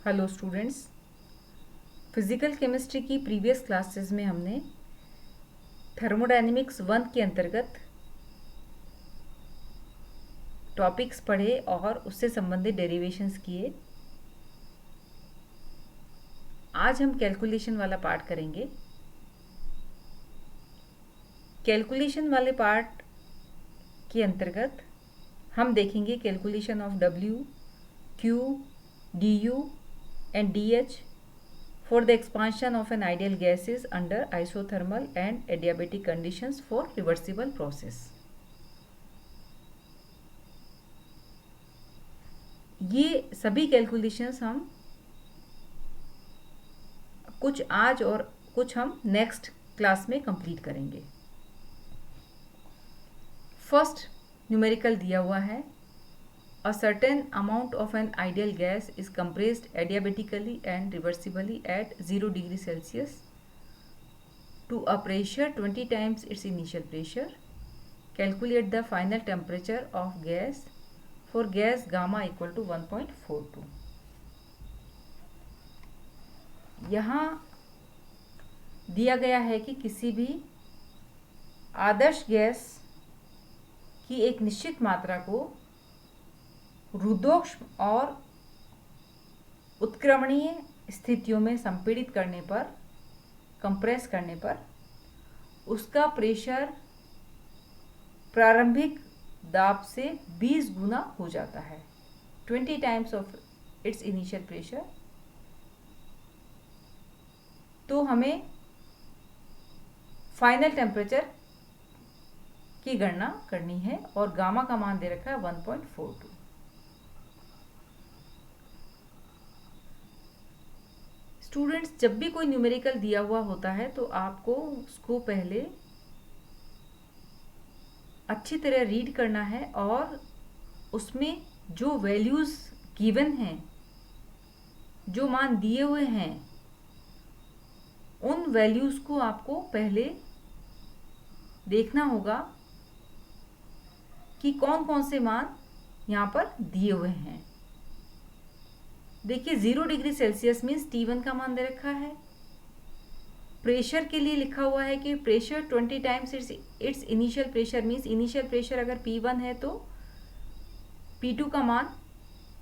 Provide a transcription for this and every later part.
Hello students, physical chemistry की previous classes में हमने थर्मोडायनेमिक्स 1 के अंतर्गत टॉपिक्स पढ़े और उससे संबंधित डेरिवेशंस किए। आज हम कैलकुलेशन वाला पार्ट करेंगे। कैलकुलेशन वाले पार्ट के अंतर्गत हम देखेंगे calculation of W, Q, du and dH for the expansion of an ideal gases under isothermal and adiabatic conditions for reversible process। ये सभी कैलकुलेशंस हम कुछ आज और कुछ हम नेक्स्ट क्लास में कंप्लीट करेंगे। फर्स्ट न्यूमेरिकल दिया हुआ है, a certain amount of an ideal gas is compressed adiabatically and reversibly at 0 degree Celsius to a pressure 20 times its initial pressure. Calculate the final temperature of gas for gas gamma equal to 1.42। यहाँ दिया गया है कि किसी भी आदर्श gas की एक निश्चित मात्रा को रुद्धोष्म और उत्क्रमणीय स्थितियों में संपीड़ित करने पर, कंप्रेस करने पर उसका प्रेशर प्रारंभिक दाब से 20 गुना हो जाता है, 20 times of its initial pressure. तो हमें फाइनल टेम्परेचर की गणना करनी है और गामा का मान दे रखा है 1.42। स्टूडेंट्स, जब भी कोई न्यूमेरिकल दिया हुआ होता है तो आपको उसको पहले अच्छी तरह रीड करना है और उसमें जो वैल्यूज गिवन हैं, जो मान दिए हुए हैं, उन वैल्यूज को आपको पहले देखना होगा कि कौन कौन से मान यहाँ पर दिए हुए हैं। देखिए, 0 डिग्री सेल्सियस मीन्स T1 का मान दे रखा है। प्रेशर के लिए लिखा हुआ है कि pressure 20 times its initial pressure means initial pressure अगर P1 है तो P2 का मान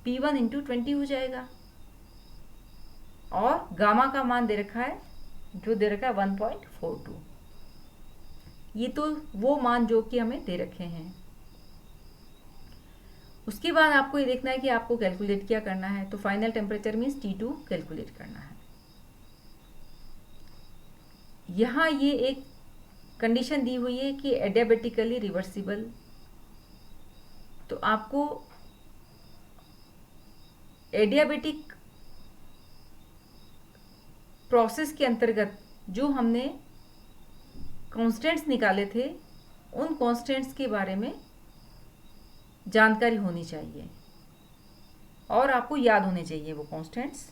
P1 इंटू 20 हो जाएगा। और गामा का मान दे रखा है, जो दे रखा है 1.42। ये तो वो मान जो कि हमें दे रखे हैं। उसके बाद आपको ये देखना है कि आपको कैलकुलेट क्या करना है। तो final temperature means T2 calculate करना है। यहाँ ये एक कंडीशन दी हुई है कि एडियाबेटिकली रिवर्सिबल, तो आपको एडियाबेटिक प्रोसेस के अंतर्गत जो हमने कॉन्स्टेंट्स निकाले थे, उन कॉन्स्टेंट्स के बारे में जानकारी होनी चाहिए और आपको याद होने चाहिए वो कॉन्स्टेंट्स।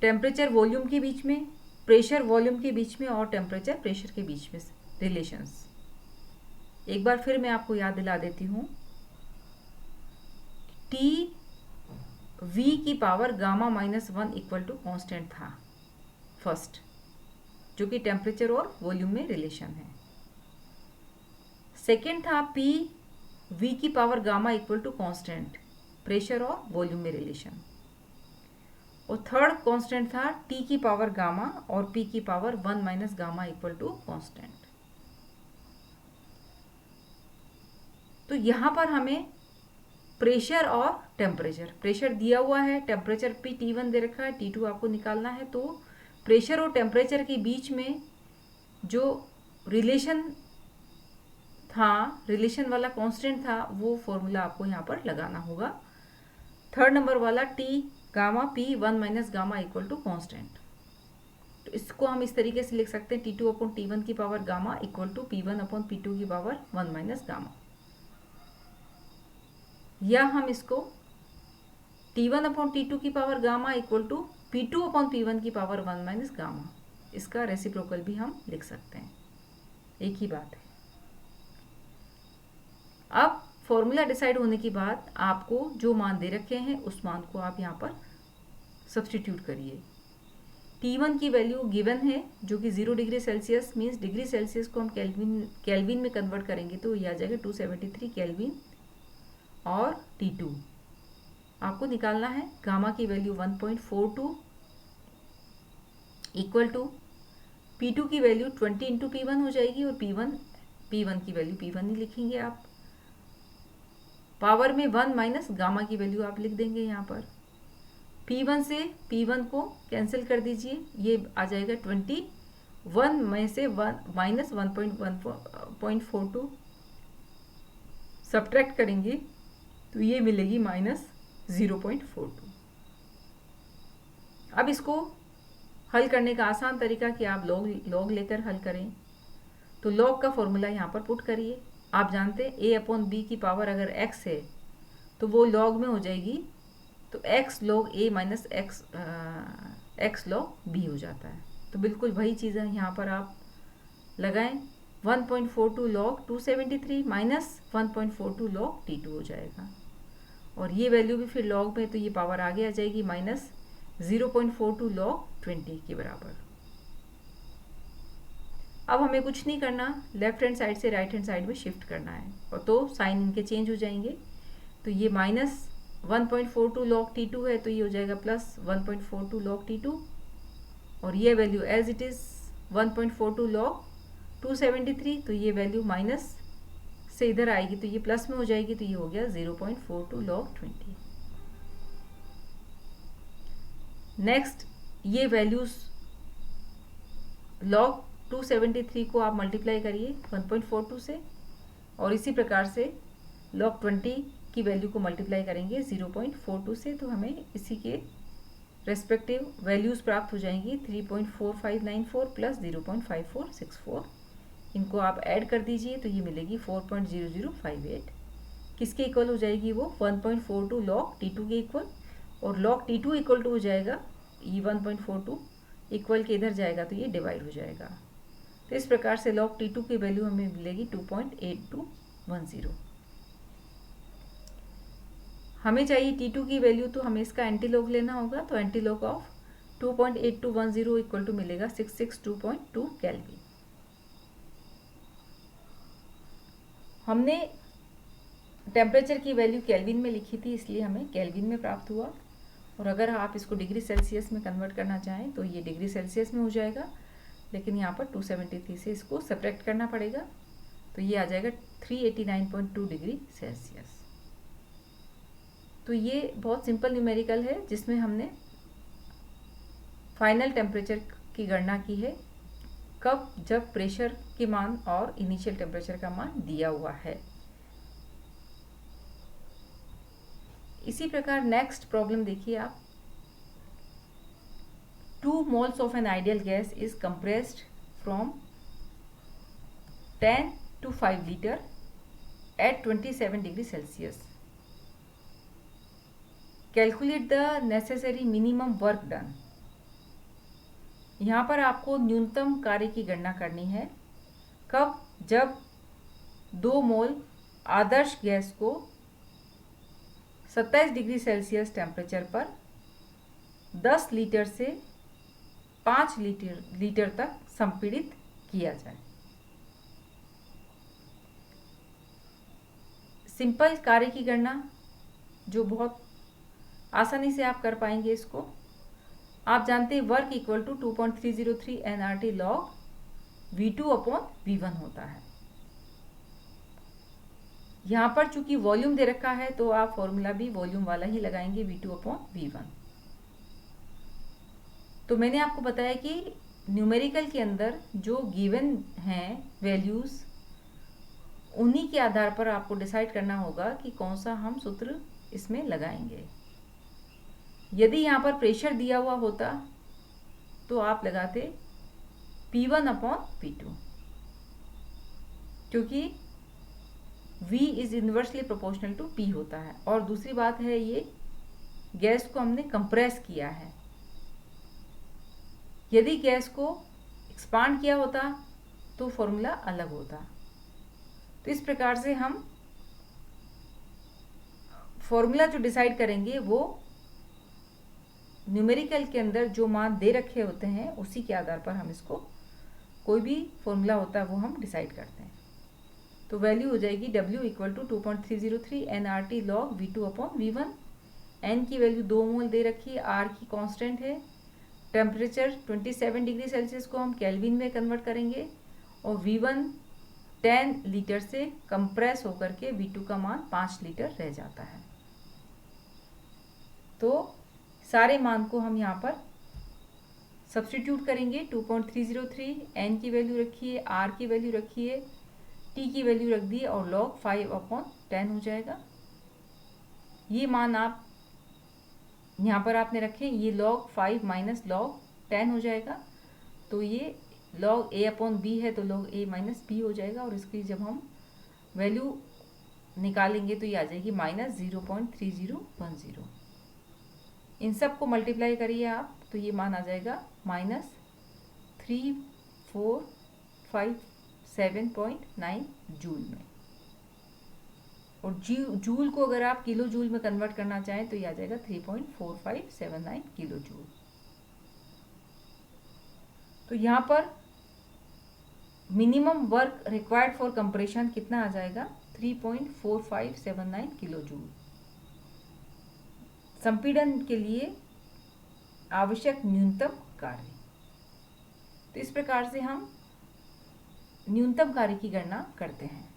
टेम्परेचर वॉल्यूम के बीच में, प्रेशर वॉल्यूम के बीच में और टेम्परेचर प्रेशर के बीच में रिलेशंस। एक बार फिर मैं आपको याद दिला देती हूँ। टी वी की power gamma -1 equal to constant था फर्स्ट, जो कि टेम्परेचर और वॉल्यूम में रिलेशन है। सेकेंड था पी वी की power gamma equal to constant, pressure और वॉल्यूम में रिलेशन। और थर्ड कांस्टेंट था टी की पावर गामा और पी की power 1 minus gamma equal to constant. तो यहाँ पर हमें प्रेशर और टेम्परेचर, प्रेशर दिया हुआ है, टेम्परेचर पी T1 दे रखा है, T2 आपको निकालना है। तो प्रेशर और टेम्परेचर के बीच में जो रिलेशन था, रिलेशन वाला कांस्टेंट था, वो फॉर्मूला आपको यहाँ पर लगाना होगा। थर्ड नंबर वाला T gamma P 1 minus gamma equal to constant. तो इसको हम इस तरीके से लिख सकते हैं, T2 अपॉन T1 की power gamma equal to P1 upon P2 की पावर 1 माइनस गामा। या हम इसको T1 अपॉन T2 की power gamma equal to P2 upon P1 की पावर 1 माइनस गामा, इसका रेसिप्रोकल भी हम लिख सकते हैं, एक ही बात है। अब फॉर्मूला डिसाइड होने के बाद आपको जो मान दे रखे हैं उस मान को आप यहाँ पर सब्सटीट्यूट करिए। T1 की वैल्यू गिवन है जो कि 0 degree Celsius, means degree Celsius को हम केल्विन में कन्वर्ट करेंगे तो ये आ जाएगा 273 केल्विन। और T2 आपको निकालना है, गामा की वैल्यू 1.42 इक्वल टू P2 की वैल्यू 20 इंटू P1 हो जाएगी, और P1 की वैल्यू P1 ही लिखेंगे आप, पावर में 1 माइनस गामा की वैल्यू आप लिख देंगे यहाँ पर। P1 से P1 को कैंसिल कर दीजिए, ये आ जाएगा 21 में से 1 माइनस 1.42 सब्ट्रैक्ट करेंगे तो ये मिलेगी माइनस 0.42। अब इसको हल करने का आसान तरीका कि आप लॉग लेकर हल करें। तो लॉग का फॉर्मूला यहाँ पर पुट करिए। आप जानते हैं a/b की पावर अगर x है तो वो लॉग में हो जाएगी, तो x log a minus x log b हो जाता है। तो बिल्कुल वही चीज़ है यहाँ पर आप लगाएं, 1.42 log 273 माइनस 1.42 log T2 हो जाएगा, और ये वैल्यू भी फिर लॉग में, तो ये पावर आगे आ जाएगी माइनस 0.42 log 20 के बराबर। अब हमें कुछ नहीं करना, लेफ्ट हैंड साइड से राइट हैंड साइड में शिफ्ट करना है, और तो साइन इनके चेंज हो जाएंगे। तो ये माइनस 1.42 log T2 है तो ये हो जाएगा प्लस 1.42 log T2, और ये value as it is 1.42 log 273, तो ये वैल्यू माइनस से इधर आएगी तो ये प्लस में हो जाएगी, तो ये हो गया 0.42 log 20। नेक्स्ट ये वैल्यूज log 273 को आप मल्टीप्लाई करिए 1.42 से, और इसी प्रकार से log 20 की वैल्यू को मल्टीप्लाई करेंगे 0.42 से, तो हमें इसी के रेस्पेक्टिव वैल्यूज़ प्राप्त हो जाएंगी 3.4594 प्लस 0.5464। इनको आप ऐड कर दीजिए तो ये मिलेगी 4.0058। किसके इक्वल हो जाएगी वो 1.42 log T2 के इक्वल, और log T2 इक्वल टू हो जाएगा ये 1.42 इक्वल के इधर जाएगा तो ये डिवाइड हो जाएगा। तो इस प्रकार से log T2 की वैल्यू हमें मिलेगी 2.8210। हमें चाहिए T2 की वैल्यू, तो हमें इसका एंटीलॉग लेना होगा, तो एंटीलॉग ऑफ 2.8210 इक्वल टू मिलेगा 662.2 केल्विन। हमने टेम्परेचर की वैल्यू केल्विन में लिखी थी इसलिए हमें केल्विन में प्राप्त हुआ, और अगर आप इसको डिग्री सेल्सियस में कन्वर्ट करना चाहें तो ये डिग्री सेल्सियस में हो जाएगा, लेकिन यहाँ पर 273 से इसको सब्ट्रैक्ट करना पड़ेगा, तो ये आ जाएगा 389.2 डिग्री सेल्सियस। तो ये बहुत सिंपल न्यूमेरिकल है जिसमें हमने फाइनल टेम्परेचर की गणना की है, कब जब प्रेशर के मान और इनिशियल टेम्परेचर का मान दिया हुआ है। इसी प्रकार नेक्स्ट प्रॉब्लम देखिए आप, 2 moles of an ideal gas is compressed from 10 to 5 liter at 27 degree Celsius. Calculate the necessary minimum work done. यहाँ पर आपको न्यूनतम कार्य की गणना करनी है, कब जब 2 मोल आदर्श गैस को 27 डिग्री सेल्सियस टेम्परेचर पर 10 लीटर से 5 लीटर तक संपीड़ित किया जाए। सिंपल कार्य की गणना जो बहुत आसानी से आप कर पाएंगे इसको, आप जानते हैं work equal to 2.303 nRT log V2/V1 होता है। यहाँ पर चूंकि वॉल्यूम दे रखा है तो आप फॉर्मूला भी वॉल्यूम वाला ही लगाएंगे V2/V1। तो मैंने आपको बताया कि न्यूमेरिकल के अंदर जो गिवन हैं वैल्यूज़, उन्हीं के आधार पर आपको डिसाइड करना होगा कि कौन सा हम सूत्र इसमें लगाएंगे। यदि यहाँ पर प्रेशर दिया हुआ होता तो आप लगाते P1/P2, क्योंकि V is inversely proportional to P होता है। और दूसरी बात है, ये गैस को हमने कंप्रेस किया है। यदि गैस को एक्सपांड किया होता तो फॉर्मूला अलग होता। तो इस प्रकार से हम फॉर्मूला जो डिसाइड करेंगे वो न्यूमेरिकल के अंदर जो मान दे रखे होते हैं उसी के आधार पर हम इसको, कोई भी फॉर्मूला होता है वो हम डिसाइड करते हैं। तो वैल्यू हो जाएगी W equal to 2.303 nRT log V2 upon V1। N की वैल्यू 2 मोल दे रखी है, R की कांस्टेंट है, टेम्परेचर 27 डिग्री सेल्सियस को हम केल्विन में कन्वर्ट करेंगे और V1 10 लीटर से कंप्रेस होकर के V2 का मान 5 लीटर रह जाता है। तो सारे मान को हम यहाँ पर सब्स्टिट्यूट करेंगे। 2.303, N की वैल्यू रखी है, R की वैल्यू रखी है, T की वैल्यू रख दी और log 5/10 हो जाएगा। ये मान आप यहाँ पर आपने रखे, ये log 5 माइनस log 10 हो जाएगा। तो ये log A/B है तो log A माइनस B हो जाएगा और इसकी जब हम वैल्यू निकालेंगे तो ये आ जाएगी -0.3010। इन सब को मल्टीप्लाई करिए आप तो ये मान आ जाएगा -3457.9 जूल में। और जूल को अगर आप किलो जूल में कन्वर्ट करना चाहें तो ये आ जाएगा 3.4579 किलो जूल। तो यहाँ पर minimum work required for compression कितना आ जाएगा, 3.4579 किलो जूल। संपीड़न के लिए आवश्यक न्यूनतम कार्य। तो इस प्रकार से हम न्यूनतम कार्य की गणना करते हैं।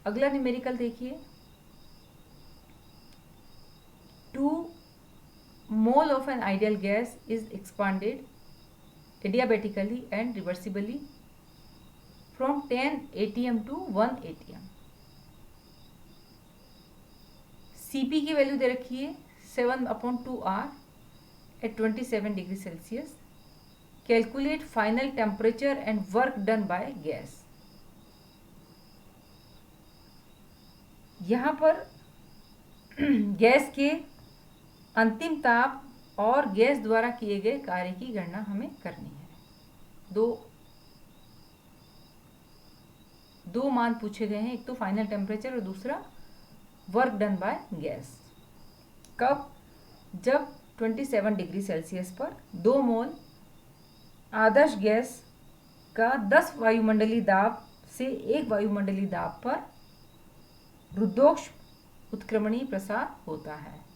अगला न्यूमेरिकल देखिए, 2 mole of an ideal gas is expanded adiabatically and reversibly from 10 atm to 1 atm। Cp की वैल्यू दे रखी है 7/2R at 27 degree Celsius. Calculate final temperature and work done by gas. यहाँ पर गैस के अंतिम ताप और गैस द्वारा किए गए कार्य की गणना हमें करनी है। दो मान पूछे गए हैं, एक तो फाइनल टेम्परेचर और दूसरा वर्क डन बाय गैस। कब? जब 27 डिग्री सेल्सियस पर 2 मोल आदर्श गैस का 10 वायुमंडलीय दाब से 1 वायुमंडलीय दाब पर रुद्धोष्म उत्क्रमणीय प्रसार होता है।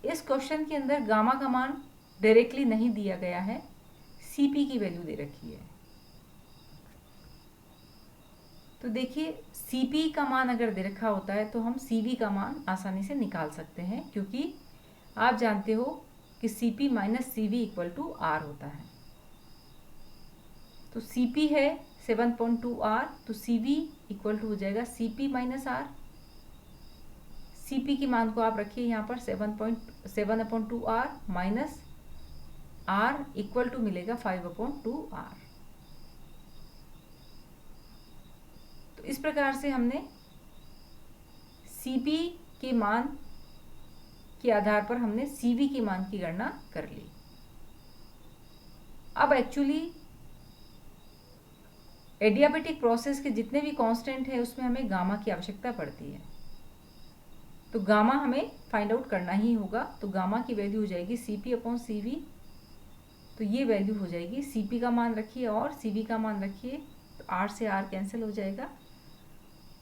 इस क्वेश्चन के अंदर गामा का मान डायरेक्टली नहीं दिया गया है, सीपी की वैल्यू दे रखी है। तो देखिए सीपी का मान अगर दे रखा होता है तो हम सीवी का मान आसानी से निकाल सकते हैं, क्योंकि आप जानते हो कि CP minus CV equal to R होता है। तो सीपी है 7.2R, तो सीवी इक्वल टू हो जाएगा सीपी माइनस आर। सीपी की मान को आप रखिए यहाँ पर 7/2R minus are equal to मिलेगा 5/2R। तो इस प्रकार से हमने सीपी के मान के आधार पर हमने सीवी के मान की गणना कर ली। अब एक्चुअली एडियाबेटिक प्रोसेस के जितने भी कांस्टेंट है उसमें हमें गामा की आवश्यकता पड़ती है, तो गामा हमें फाइंड आउट करना ही होगा। तो गामा की वैल्यू हो जाएगी CP/CV। तो ये वैल्यू हो जाएगी, CP का मान रखिए और CV का मान रखिए, तो R से R कैंसिल हो जाएगा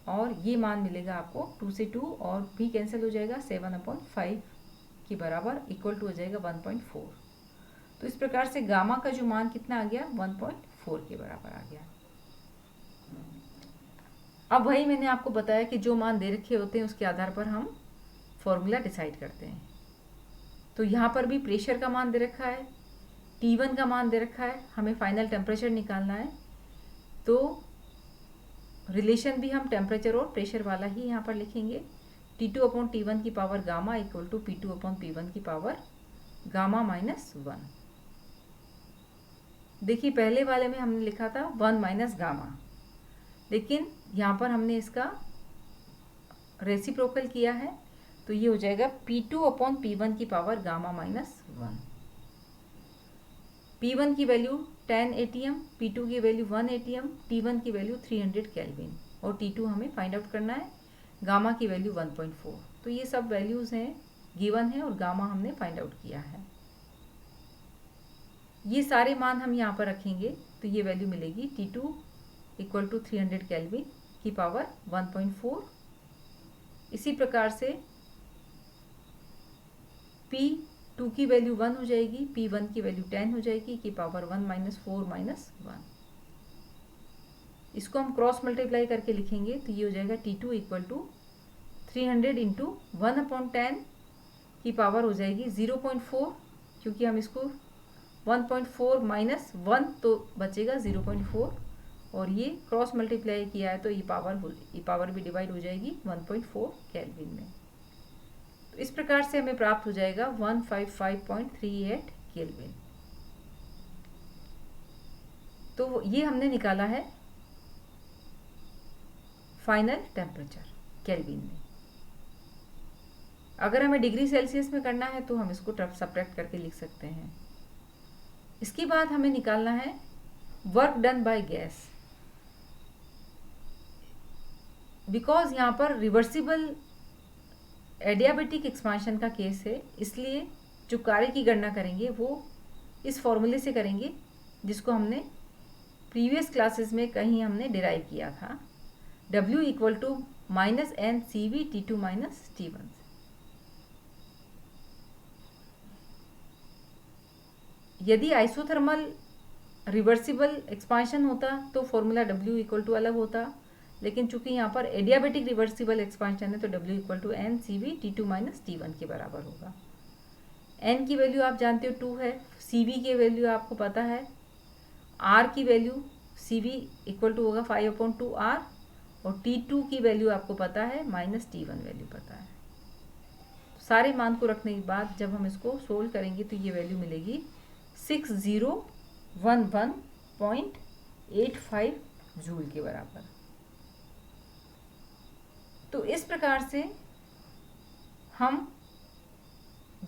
और ये मान मिलेगा आपको 2 से 2 और भी कैंसिल हो जाएगा, 7/5 के बराबर इक्वल टू हो जाएगा 1.4। तो इस प्रकार से गामा का जो मान कितना आ गया, 1.4 के बराबर आ गया। अब वही मैंने आपको बताया कि जो मान दे रखे होते हैं उसके आधार पर हम फॉर्मूला डिसाइड करते हैं। तो यहाँ पर भी प्रेशर का मान दे रखा है, T1 का मान दे रखा है, हमें फाइनल टेम्परेचर निकालना है। तो रिलेशन भी हम टेम्परेचर और प्रेशर वाला ही यहाँ पर लिखेंगे। T2/T1 की power gamma equal to P2/P1 की पावर गामा माइनस 1। देखिए पहले वाले में हमने लिखा था 1 माइनस गामा, लेकिन यहाँ पर हमने इसका रेसिप्रोकल किया है, तो ये हो जाएगा P2/P1 की पावर गामा माइनस 1। P1 की वैल्यू 10 ATM, P2 की वैल्यू 1 ATM, T1 की वैल्यू 300 केल्विन और T2 हमें फाइंड आउट करना है, गामा की वैल्यू 1.4। तो ये सब वैल्यूज़ हैं, गिवन है और गामा हमने फाइंड आउट किया है। ये सारे मान हम यहाँ पर रखेंगे तो ये वैल्यू मिलेगी T2 इक्वल टू 300 केल्विन की पावर 1.4। इसी प्रकार से P2 की वैल्यू 1 हो जाएगी, P1 की वैल्यू 10 हो जाएगी की पावर 1 माइनस 4 माइनस 1। इसको हम क्रॉस मल्टीप्लाई करके लिखेंगे तो ये हो जाएगा T2 इक्वल टू 300 इंटू 1/10 की पावर हो जाएगी 0.4, क्योंकि हम इसको 1.4 माइनस 1 तो बचेगा 0.4 और ये क्रॉस मल्टीप्लाई किया है तो ये पावर भी डिवाइड हो जाएगी 1.4 केल्विन में। तो इस प्रकार से हमें प्राप्त हो जाएगा 155.38 केल्विन। तो ये हमने निकाला है फाइनल टेम्परेचर केल्विन में। अगर हमें डिग्री सेल्सियस में करना है तो हम इसको सब्ट्रैक्ट करके लिख सकते हैं। इसके बाद हमें निकालना है work done by gas. Because यहाँ पर रिवर्सिबल एडियाबेटिक एक्सपांशन का केस है, इसलिए जो कार्य की गणना करेंगे वो इस फॉर्मूले से करेंगे जिसको हमने प्रीवियस क्लासेस में कहीं हमने डिराइव किया था, W equal to minus N C V T2 minus T1। यदि आइसोथर्मल रिवर्सिबल एक्सपांशन होता तो फॉर्मूला W इक्वल टू अलग होता, लेकिन चूंकि यहाँ पर एडियाबेटिक रिवर्सिबल एक्सपांशन है तो W equal to N C V T2 minus T1 के बराबर होगा। N की वैल्यू आप जानते हो 2 है, CV की वैल्यू आपको पता है, R की वैल्यू CV इक्वल टू होगा 5/2R और T2 की वैल्यू आपको पता है माइनस T1 वैल्यू पता है। सारे मान को रखने के बाद जब हम इसको सोल्व करेंगे तो ये वैल्यू मिलेगी 6011.85 जूल के बराबर। तो इस प्रकार से हम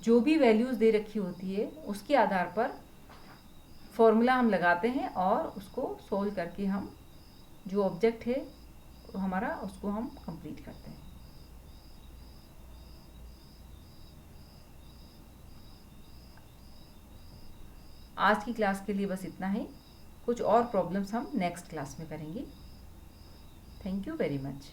जो भी वैल्यूज़ दे रखी होती है उसके आधार पर फॉर्मूला हम लगाते हैं और उसको सोल्व करके हम जो ऑब्जेक्ट है हमारा उसको हम कंप्लीट करते हैं। आज की क्लास के लिए बस इतना ही, कुछ और प्रॉब्लम्स हम नेक्स्ट क्लास में करेंगे। Thank you very much.